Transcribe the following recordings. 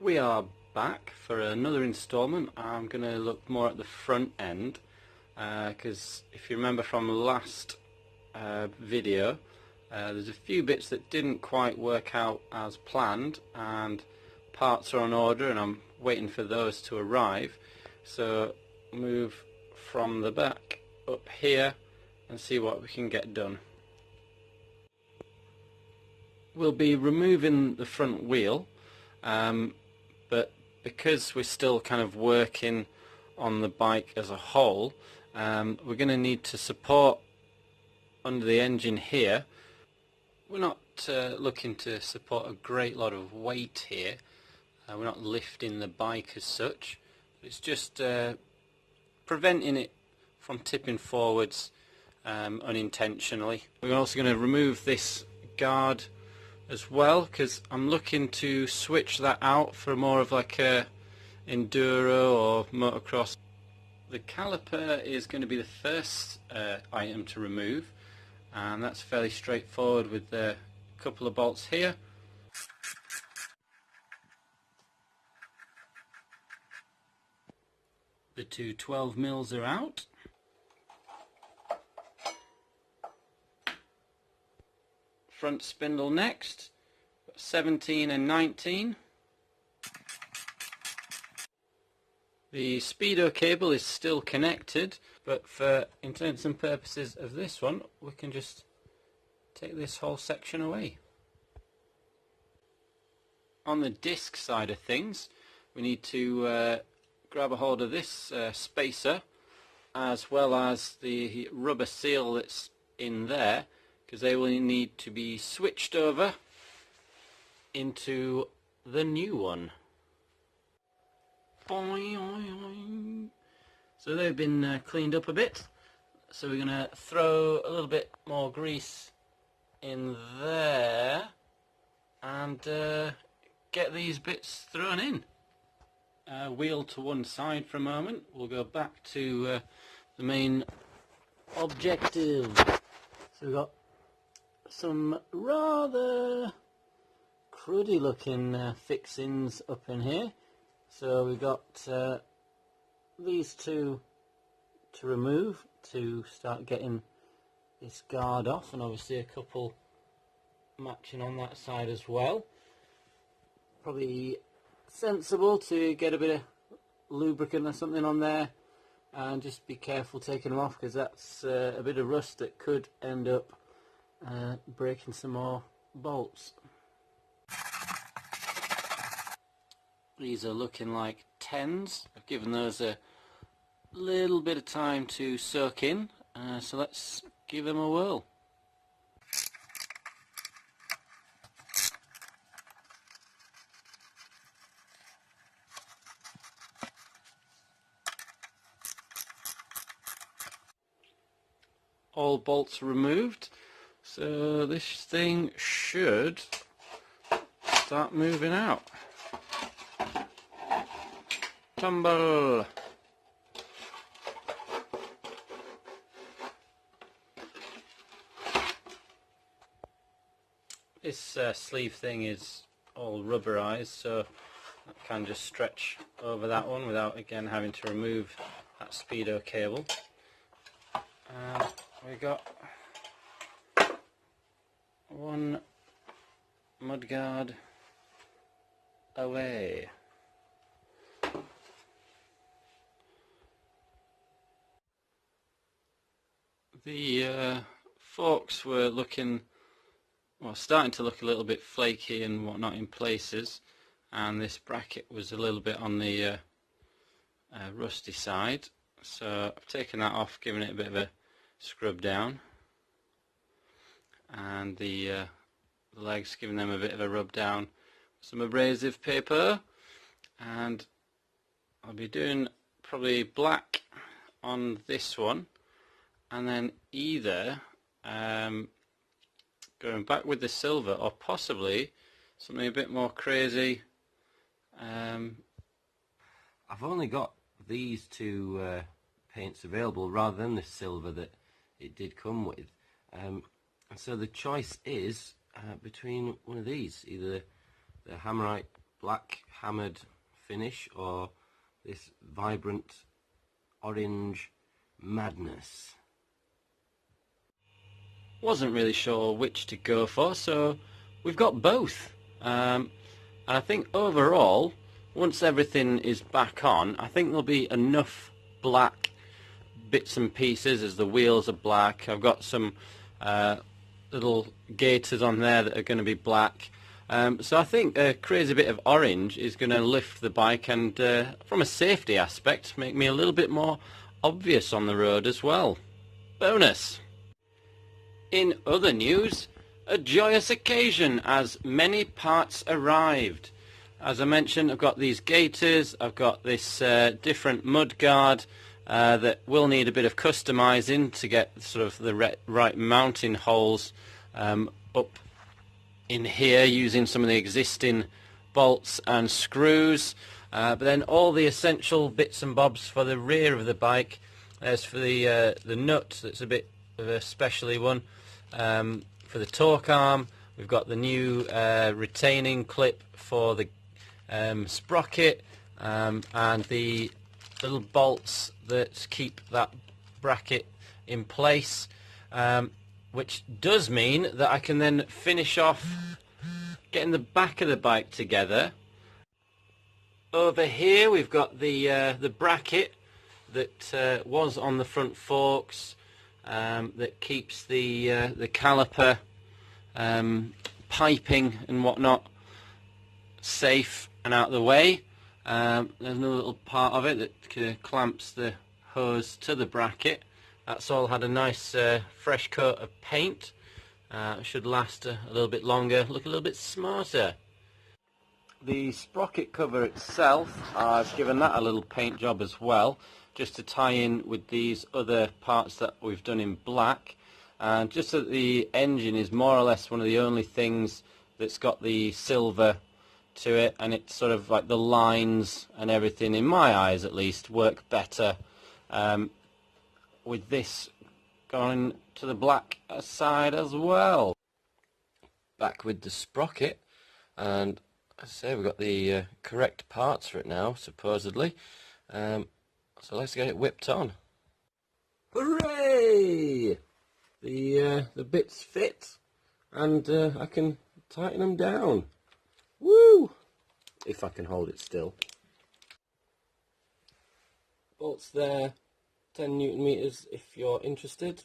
We are back for another installment. I'm going to look more at the front end because if you remember from last video, there's a few bits that didn't quite work out as planned, and parts are on order and I'm waiting for those to arrive. So move from the back up here and see what we can get done. We'll be removing the front wheel, but because we're still kind of working on the bike as a whole, we're going to need to support under the engine here. We're not looking to support a great lot of weight here. We're not lifting the bike as such. It's just preventing it from tipping forwards unintentionally. We're also going to remove this guard as well, because I'm looking to switch that out for more of like a enduro or motocross. The caliper is going to be the first item to remove, and that's fairly straightforward with a couple of bolts here. The two 12mm are out. Front spindle next, 17 and 19. The speedo cable is still connected, but for intents and purposes of this one, we can just take this whole section away. On the disc side of things, we need to grab a hold of this spacer, as well as the rubber seal that's in there, because they will need to be switched over into the new one. So they've been cleaned up a bit, so we're going to throw a little bit more grease in there and get these bits thrown in. Wheel to one side for a moment. We'll go back to the main objective. So we've got some rather cruddy looking fixings up in here. So we've got these two to remove to start getting this guard off, and obviously a couple matching on that side as well. Probably sensible to get a bit of lubricant or something on there and just be careful taking them off, because that's a bit of rust that could end up breaking some more bolts. These are looking like 10s. I've given those a little bit of time to soak in, so let's give them a whirl. All bolts removed, so this thing should start moving out. Tumble! This sleeve thing is all rubberized, so that can just stretch over that one without again having to remove that speedo cable. And we got one mudguard away. The forks were looking, well, starting to look a little bit flaky and whatnot in places, and this bracket was a little bit on the rusty side, so I've taken that off, given it a bit of a scrub down, and the legs, giving them a bit of a rub down, some abrasive paper, and I'll be doing probably black on this one, and then either going back with the silver or possibly something a bit more crazy. I've only got these two paints available rather than the silver that it did come with, and so the choice is between one of these, either the Hammerite black hammered finish or this vibrant orange madness. Wasn't really sure which to go for, so we've got both. And I think overall, once everything is back on, I think there'll be enough black bits and pieces as the wheels are black. I've got some little gaiters on there that are going to be black. So I think a crazy bit of orange is going to lift the bike and, from a safety aspect, make me a little bit more obvious on the road as well. Bonus! In other news, a joyous occasion as many parts arrived. As I mentioned, I've got these gaiters, I've got this different mudguard that will need a bit of customising to get sort of the right mounting holes up in here using some of the existing bolts and screws. But then all the essential bits and bobs for the rear of the bike. There's for the nut, that's a bit of a specially one. For the torque arm, we've got the new retaining clip for the sprocket, and the little bolts that keep that bracket in place, which does mean that I can then finish off getting the back of the bike together. Over here we've got the bracket that was on the front forks, that keeps the caliper piping and whatnot safe and out of the way. There's another little part of it that clamps the hose to the bracket. That's all had a nice fresh coat of paint. Should last a little bit longer, look a little bit smarter. The sprocket cover itself, I've given that a little paint job as well, just to tie in with these other parts that we've done in black. And just that the engine is more or less one of the only things that's got the silver to it, and it's sort of like the lines and everything, in my eyes at least, work better with this going to the black side as well. Back with the sprocket, and as I say, we've got the correct parts for it now, supposedly. So let's get it whipped on. Hooray! The bits fit, and I can tighten them down. Woo! If I can hold it still. Bolts there, 10 Newton meters if you're interested.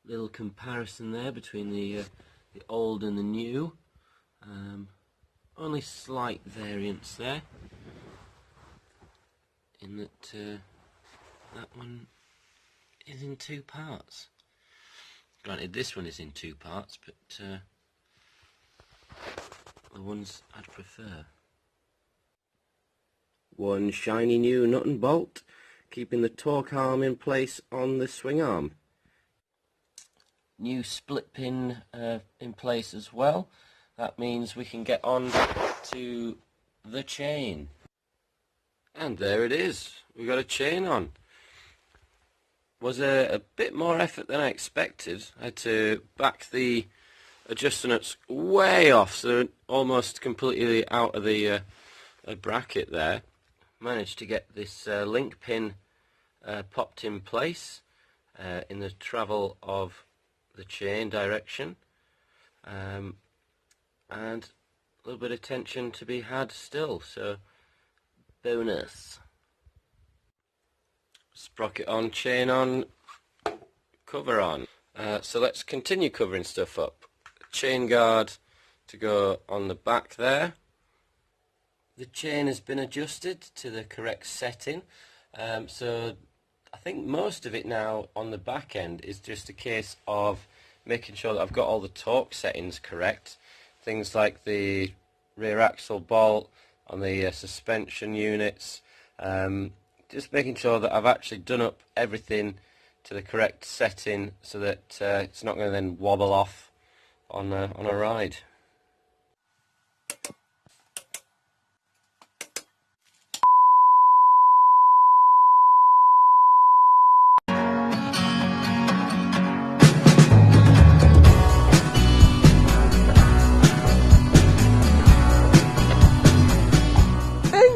Little comparison there between the old and the new. Only slight variance there, in that that one is in 2 parts. Granted, this one is in 2 parts, but the ones I'd prefer. One shiny new nut and bolt, keeping the torque arm in place on the swing arm. New split pin in place as well. That means we can get on to the chain. And there it is. We got a chain on. Was a bit more effort than I expected. I had to back the adjuster nuts way off, so they're almost completely out of the bracket there. Managed to get this link pin popped in place in the travel of the chain direction, and a little bit of tension to be had still, so bonus. Sprocket on, chain on, cover on. So let's continue covering stuff up. Chain guard to go on the back there. The chain has been adjusted to the correct setting, so I think most of it now on the back end is just a case of making sure that I've got all the torque settings correct. Things like the rear axle bolt on the suspension units, just making sure that I've actually done up everything to the correct setting so that it's not going to then wobble off on a ride.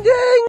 Monday!